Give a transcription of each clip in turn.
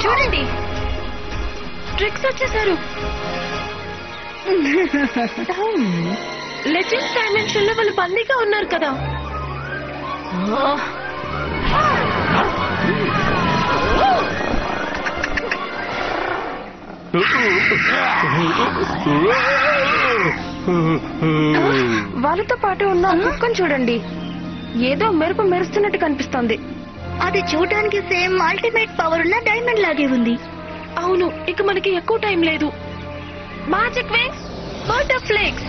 చూడండి, ట్రిక్స్ వచ్చేసారు. Legends dimension లో వాళ్ళు బందీగా ఉన్నారు కదా. వాళ్ళతో పాటు ఉన్న కుక్కను చూడండి, ఏదో మెరుపు మెరుస్తున్నట్టు కనిపిస్తోంది. అది చూడడానికి సేమ్ అల్టిమేట్ పవర్ ఉన్న డైమండ్ లాగే ఉంది. అవును, ఇక మనకి ఎక్కువ టైం లేదు. Magic wings, butterflies.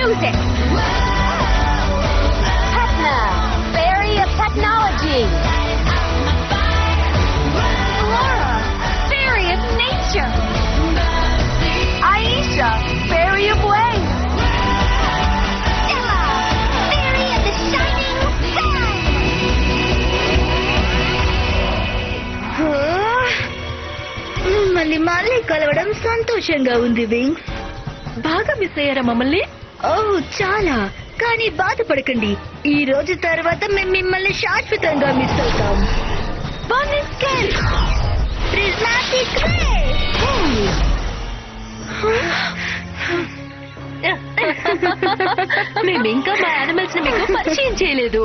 Music. Techno, fairy of technology. Laura, fairy of nature. Aisha, fairy of waves. Stella, fairy of the shining sun. మళ్ళీ కలవడం సంతోషంగా ఉంది వింగ్స్. బాగా మిస్ అయ్యారా మమ్మల్ని? ఓ చాలా. కానీ బాధపడకండి, ఈ రోజు తర్వాత మేము మిమ్మల్ని శాశ్వతంగా మిస్ అవుతాం. మేము ఇంకా మా యానిమల్స్ ని మీకు పరిచయం చేయలేదు.